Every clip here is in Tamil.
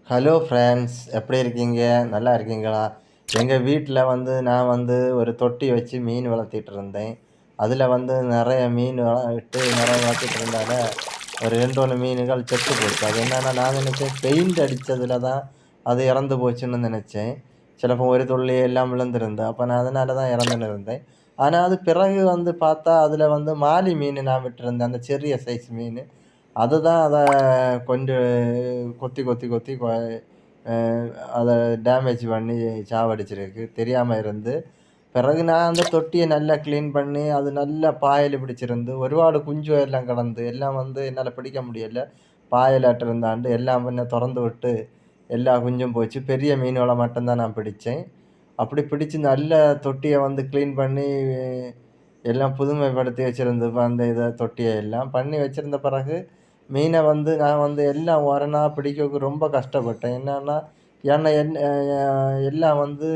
ஹலோ ஃப்ரெண்ட்ஸ், எப்படி இருக்கீங்க? நல்லா இருக்கீங்களா? எங்கள் வீட்டில் வந்து நான் வந்து ஒரு தொட்டி வச்சு மீன் வளர்த்திட்டு இருந்தேன். அதில் வந்து நிறைய மீன் விட்டு நிறைய வளர்த்திட்டு இருந்தால ஒரு ரெண்டு ஒன்று மீன்கள் செத்து போச்சு. அது என்னன்னா நான் நினச்சேன் பெயிண்ட் அடித்ததில் தான் அது இறந்து போச்சுன்னு நினச்சேன். சிலப்போ ஒரு துள்ளி எல்லாம் விழுந்திருந்தேன். அப்போ நான் அதனால தான் இறந்துன்னு இருந்தேன். ஆனால் அது பிறகு வந்து பார்த்தா அதில் வந்து மாலி மீன் நான் விட்டுருந்தேன், அந்த சிறிய சைஸ் மீன். அதுதான் அத கொஞ்சம் கொத்தி கொத்தி கொத்தி அ அத டேமேஜ் பண்ணி சாவடிச்சிருக்கு. தெரியாம இருந்து. பிறகு நான் அந்த தொட்டிய நல்லா கிளீன் பண்ணி, அது நல்லா பாயல் பிடிச்சிருந்து, ஒருபாடு குஞ்சு எல்லாம் கிடந்து, எல்லாம் வந்து என்னால பிடிக்க முடியல. பாயலாட்டு இருந்தாண்டு எல்லாம் முன்ன தொறந்து விட்டு, எல்லா குஞ்சும் போச்சு. பெரிய மீன்கள மட்டும் தான் நான் பிடிச்சேன். அப்படி பிடிச்சு நல்ல தொட்டிய வந்து கிளீன் பண்ணி, எல்லாம் புதுமைப்படுத்தி வச்சிருந்து அந்த தொட்டிய எல்லாம். பண்ணி வச்சிருந்த பிறகு மீன வந்து நான் வந்து எல்லாம் ஒரணா பிடிக்கக்கு ரொம்ப கஷ்டப்பட்டேன். என்னன்னா, ஏன்னா எல்லாம் வந்து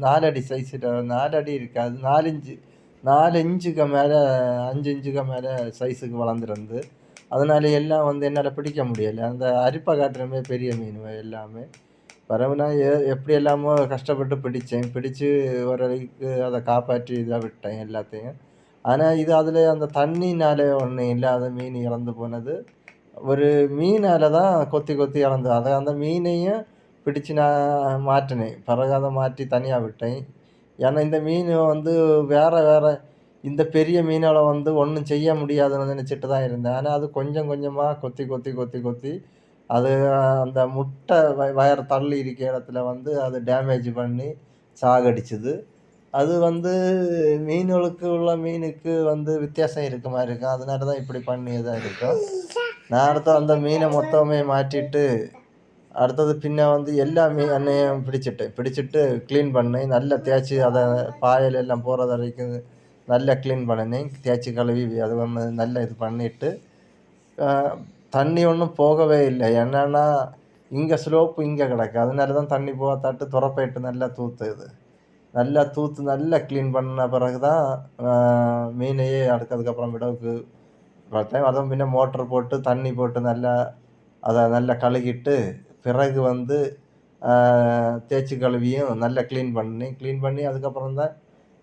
4 அடி சைஸ்ல 4 அடி இருக்காது. 4 இன்ச்சுக்கு மேல 5 இன்ச்சுக்கு மேல சைஸுக்கு வளர்ந்திருந்து. அதனால எல்லாம் வந்து என்னால பிடிக்க முடியல. அந்த அரிப்பை காட்டுற பெரிய மீனுவ எல்லாமே. பிறகு நான் எப்படி எல்லாமோ கஷ்டப்பட்டு பிடிச்சேன். பிடிச்சு ஓரளவுக்கு அத காப்பாற்றி இத விட்டேன் எல்லாத்தையும். ஆனா இது அதில அந்த தண்ணினால ஒண்ணும் இல்லாத மீன் இறந்து போனது. ஒரு மீனால தான் கொத்தி கொத்தி இறந்தது. அந்த மீனையும் பிடிச்சு நான் மாட்டுனேன். பிறகு அத மாற்றி தனியா விட்டேன். ஏன்னா இந்த மீன் வந்து வேற வேற இந்த பெரிய மீனால வந்து ஒண்ணும் செய்ய முடியாதுன்னு நினைச்சுட்டு தான் இருந்தேன். ஆனா அது கொஞ்சம் கொஞ்சமா கொத்தி கொத்தி கொத்தி கொத்தி அது அந்த முட்டை வயர் தள்ளி இருக்க இடத்துல வந்து அது டேமேஜ் பண்ணி சாகடிச்சுது. அது வந்து மீன்களுக்கு உள்ள மீனுக்கு வந்து வித்தியாசம் இருக்க மாரி இருக்கும். அதனால தான் இப்படி பண்ணியதா இருக்கும். நான் அடுத்து அந்த மீன மொத்தமே மாற்றிட்டு, அடுத்தது பின்ன வந்து எல்லா மீனையும் பிடிச்சுட்டேன். பிடிச்சுட்டு கிளீன் பண்ணேன். நல்லா தேய்ச்சு அத பாயல் எல்லாம் போறது வரைக்கும் நல்லா கிளீன் பண்ணினேன். தேய்ச்சு கழுவி அது வந்து நல்லா இது பண்ணிட்டு, அ தண்ணி ஒண்ணும் போகவே இல்ல. என்னன்னா, இங்க ஸ்லோப் இங்க கிடக்கு. அதனால தான் தண்ணி போகாத்தாட்டு தொரப்பையிட்டு நல்லா தூத்துது. நல்லா தூத்து நல்லா கிளீன் பண்ண பிறகு தான் அ மீனையே அதுக்கப்புறம் விடவுக்கு பார்த்தேன். அதுவும் பின்ன மோட்டர் போட்டு, தண்ணி போட்டு நல்லா அத நல்லா கழுகிட்டு, பிறகு வந்து அ தேய்ச்சு கழுவியும் நல்லா கிளீன் பண்ணேன். கிளீன் பண்ணி அதுக்கப்புறம் தான்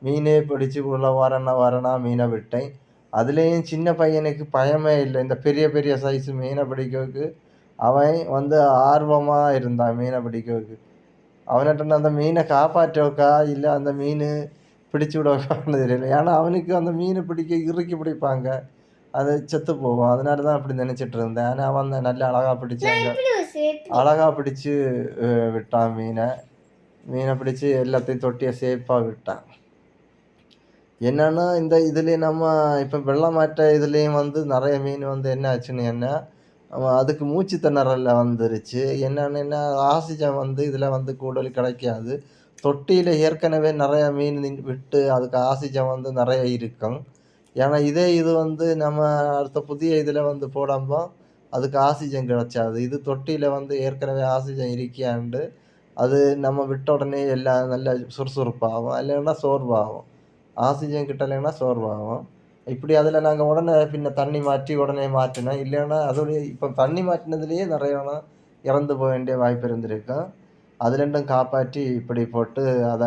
மீனே பிடிச்சு உள்ள வரனா வரனா மீன விட்டேன். அதுலயும் சின்ன பையனுக்கு பயமே இல்ல. இந்த பெரிய பெரிய சைஸ் மீன பிடிக்கிறதுக்கு அவன் வந்து ஆர்வமா இருந்தான் மீன பிடிக்கிறதுக்கு. அவனிட்ட அந்த மீன காப்பாற்றவக்கா, இல்ல அந்த மீனு பிடிச்சு விடவான்னு தெரியல. ஏன்னா அவனுக்கு அந்த மீன பிடிக்க இறுக்கி பிடிப்பாங்க. அது செத்து போகும். அதனால தான் அப்படி நினைச்சுட்டு இருந்தேன். ஆனா அவன் நல்லா அழகா பிடிச்சு அழகா பிடிச்சு விட்டான் மீன. மீன பிடிச்சு எல்லாத்தையும் தொட்டிய சேஃபா விட்டான். என்னன்னா, இந்த இதுலயும் நம்ம இப்ப வெள்ளமாட்ட இதுலயும் வந்து நெறைய மீன் வந்து என்ன ஆச்சுன்னா, அதுக்கு மூச்சு திணறல்ல வந்துருச்சு. என்னன்னா, ஆக்ஸிஜன் வந்து இதுல வந்து கூடுதல் கிடைக்காது. தொட்டியில ஏற்கனவே நெறைய மீன் விட்டு அதுக்கு ஆக்ஸிஜன் வந்து நெறைய இருக்கும். ஏன்னா, இது வந்து நம்ம அடுத்த புதிய இதுல வந்து போடம்போ, அதுக்கு ஆக்ஸிஜன் கிடைச்சாது. இது தொட்டியில வந்து ஏற்கனவே ஆக்ஸிஜன் இருக்கியாண்டு, அது நம்ம விட்ட உடனே எல்லாம் நல்லா சுறுசுறுப்பாகும். இல்லைன்னா சோர்வாகும். ஆக்ஸிஜன் கிட்டலைன்னா சோர்வாகும். இப்படி அதில நாங்க உடனே பின்ன தண்ணி மாற்றி உடனே மாற்றினோம். இல்லைன்னா அதோடய இப்ப தண்ணி மாற்றினதிலேயே நெறையலாம் இறந்து போக வேண்டிய வாய்ப்பு இருந்திருக்கும். அது 2ம் காப்பாற்றி இப்படி போட்டு அத